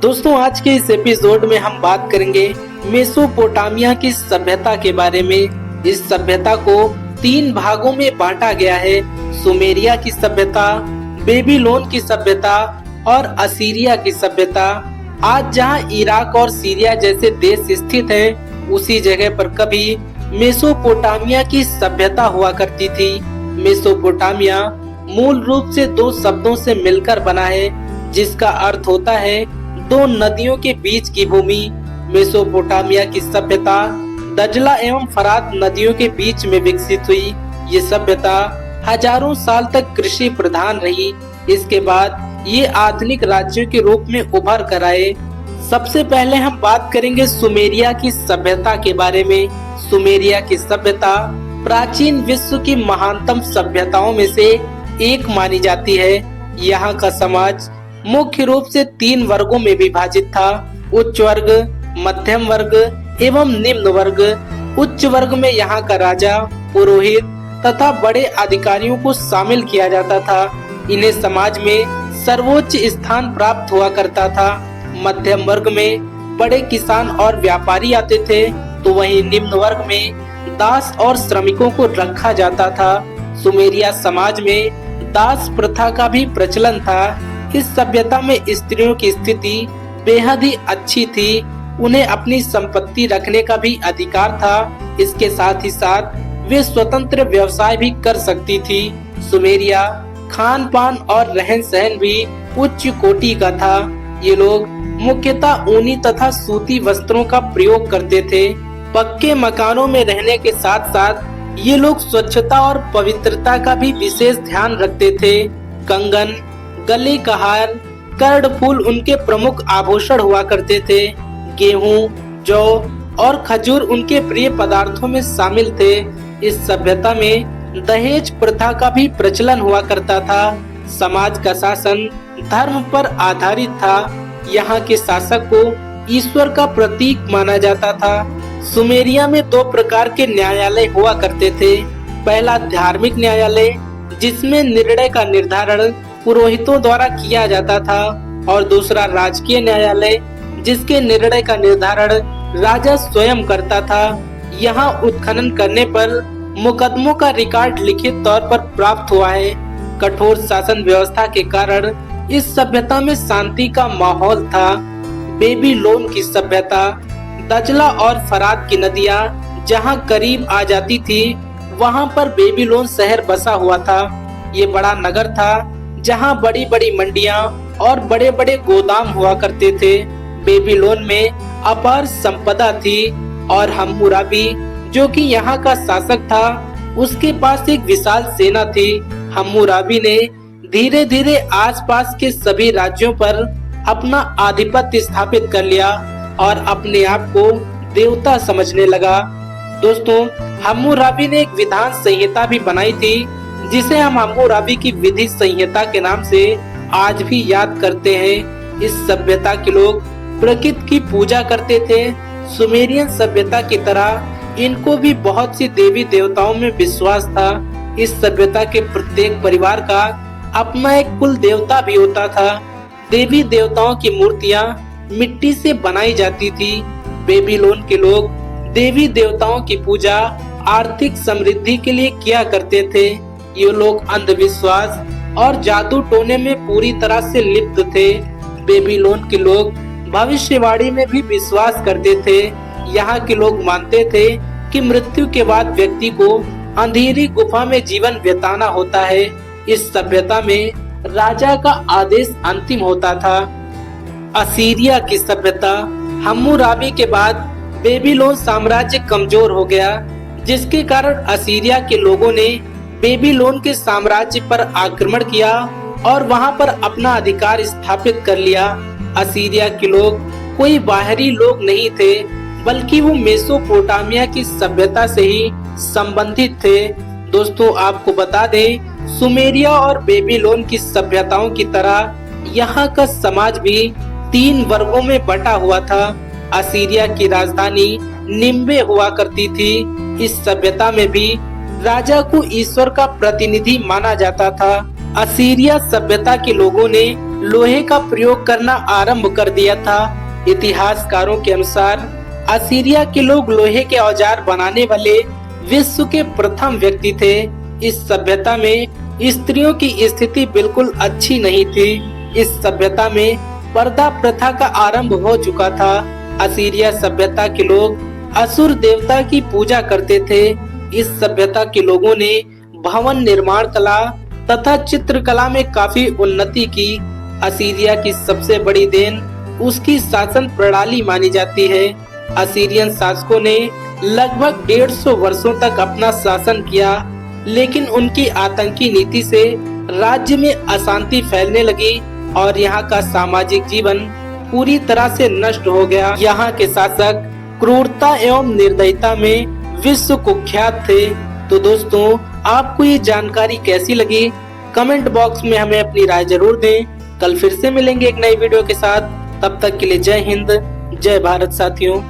दोस्तों आज के इस एपिसोड में हम बात करेंगे मेसोपोटामिया की सभ्यता के बारे में। इस सभ्यता को 3 भागों में बांटा गया है। सुमेरिया की सभ्यता, बेबीलोन की सभ्यता और असीरिया की सभ्यता। आज जहां इराक और सीरिया जैसे देश स्थित हैं, उसी जगह पर कभी मेसोपोटामिया की सभ्यता हुआ करती थी। मेसोपोटामिया मूल रूप से 2 शब्दों से मिलकर बना है, जिसका अर्थ होता है 2 नदियों के बीच की भूमि। मेसोपोटामिया की सभ्यता दजला एवं फरात नदियों के बीच में विकसित हुई। ये सभ्यता हजारों साल तक कृषि प्रधान रही। इसके बाद ये आधुनिक राज्यों के रूप में उभर कर आए। सबसे पहले हम बात करेंगे सुमेरिया की सभ्यता के बारे में। सुमेरिया की सभ्यता प्राचीन विश्व की महानतम सभ्यताओं में से एक मानी जाती है। यहाँ का समाज मुख्य रूप से 3 वर्गों में विभाजित था: उच्च वर्ग, मध्यम वर्ग एवं निम्न वर्ग। उच्च वर्ग में यहाँ का राजा, पुरोहित तथा बड़े अधिकारियों को शामिल किया जाता था। इन्हें समाज में सर्वोच्च स्थान प्राप्त हुआ करता था। मध्यम वर्ग में बड़े किसान और व्यापारी आते थे, तो वहीं निम्न वर्ग में दास और श्रमिकों को रखा जाता था। सुमेरिया समाज में दास प्रथा का भी प्रचलन था। इस सभ्यता में स्त्रियों की स्थिति बेहद ही अच्छी थी। उन्हें अपनी संपत्ति रखने का भी अधिकार था। इसके साथ ही साथ वे स्वतंत्र व्यवसाय भी कर सकती थी। सुमेरिया खान पान और रहन सहन भी उच्च कोटि का था। ये लोग मुख्यतः ऊनी तथा सूती वस्त्रों का प्रयोग करते थे। पक्के मकानों में रहने के साथ साथ ये लोग स्वच्छता और पवित्रता का भी विशेष ध्यान रखते थे। कंगन, गले का हार, कर्णफूल उनके प्रमुख आभूषण हुआ करते थे। गेहूं, जौ और खजूर उनके प्रिय पदार्थों में शामिल थे। इस सभ्यता में दहेज प्रथा का भी प्रचलन हुआ करता था। समाज का शासन धर्म पर आधारित था। यहाँ के शासक को ईश्वर का प्रतीक माना जाता था। सुमेरिया में 2 प्रकार के न्यायालय हुआ करते थे। पहला धार्मिक न्यायालय, जिसमें निर्णय का निर्धारण पुरोहितों द्वारा किया जाता था, और दूसरा राजकीय न्यायालय, जिसके निर्णय का निर्धारण राजा स्वयं करता था। यहाँ उत्खनन करने पर मुकदमों का रिकॉर्ड लिखित तौर पर प्राप्त हुआ है। कठोर शासन व्यवस्था के कारण इस सभ्यता में शांति का माहौल था। बेबीलोन की सभ्यता दजला और फरात की नदियाँ जहाँ करीब आ जाती थी, वहाँ पर बेबीलोन शहर बसा हुआ था। ये बड़ा नगर था जहाँ बड़ी बड़ी मंडियाँ और बड़े बड़े गोदाम हुआ करते थे। बेबीलोन में अपार संपदा थी, और हम्मुराबी जो कि यहाँ का शासक था, उसके पास एक विशाल सेना थी। हम्मुराबी ने धीरे धीरे आसपास के सभी राज्यों पर अपना आधिपत्य स्थापित कर लिया और अपने आप को देवता समझने लगा। दोस्तों, हम्मुराबी ने एक विधान संहिता भी बनाई थी, जिसे हम हम्मुराबी की विधि संहिता के नाम से आज भी याद करते हैं। इस सभ्यता के लोग प्रकृति की पूजा करते थे। सुमेरियन सभ्यता की तरह इनको भी बहुत सी देवी देवताओं में विश्वास था। इस सभ्यता के प्रत्येक परिवार का अपना एक कुल देवता भी होता था। देवी देवताओं की मूर्तियाँ मिट्टी से बनाई जाती थी। बेबीलोन के लोग देवी देवताओं की पूजा आर्थिक समृद्धि के लिए किया करते थे। ये लोग अंधविश्वास और जादू टोने में पूरी तरह से लिप्त थे। बेबीलोन के लोग भविष्यवाणी में भी विश्वास करते थे। यहाँ के लोग मानते थे कि मृत्यु के बाद व्यक्ति को अंधेरी गुफा में जीवन बिताना होता है। इस सभ्यता में राजा का आदेश अंतिम होता था। असीरिया की सभ्यता हम्मुराबी के बाद बेबीलोन साम्राज्य कमजोर हो गया, जिसके कारण असीरिया के लोगों ने बेबीलोन के साम्राज्य पर आक्रमण किया और वहां पर अपना अधिकार स्थापित कर लिया। असीरिया के लोग कोई बाहरी लोग नहीं थे, बल्कि वो मेसोपोटामिया की सभ्यता से ही संबंधित थे। दोस्तों, आपको बता दें, सुमेरिया और बेबीलोन की सभ्यताओं की तरह यहाँ का समाज भी 3 वर्गों में बटा हुआ था। असीरिया की राजधानी निम्बे हुआ करती थी। इस सभ्यता में भी राजा को ईश्वर का प्रतिनिधि माना जाता था। असीरिया सभ्यता के लोगों ने लोहे का प्रयोग करना आरंभ कर दिया था। इतिहासकारों के अनुसार असीरिया के लोग लोहे के औजार बनाने वाले विश्व के प्रथम व्यक्ति थे। इस सभ्यता में स्त्रियों की स्थिति बिल्कुल अच्छी नहीं थी। इस सभ्यता में पर्दा प्रथा का आरंभ हो चुका था। असीरिया सभ्यता के लोग असुर देवता की पूजा करते थे। इस सभ्यता के लोगों ने भवन निर्माण कला तथा चित्रकला में काफी उन्नति की। असीरिया की सबसे बड़ी देन उसकी शासन प्रणाली मानी जाती है। असीरियन शासकों ने लगभग 150 वर्षों तक अपना शासन किया, लेकिन उनकी आतंकी नीति से राज्य में अशांति फैलने लगी और यहाँ का सामाजिक जीवन पूरी तरह से नष्ट हो गया। यहाँ के शासक क्रूरता एवं निर्दयता में विश्व कुख्यात थे। तो दोस्तों, आपको ये जानकारी कैसी लगी? कमेंट बॉक्स में हमें अपनी राय जरूर दें। कल फिर से मिलेंगे एक नई वीडियो के साथ। तब तक के लिए जय हिंद, जय भारत साथियों।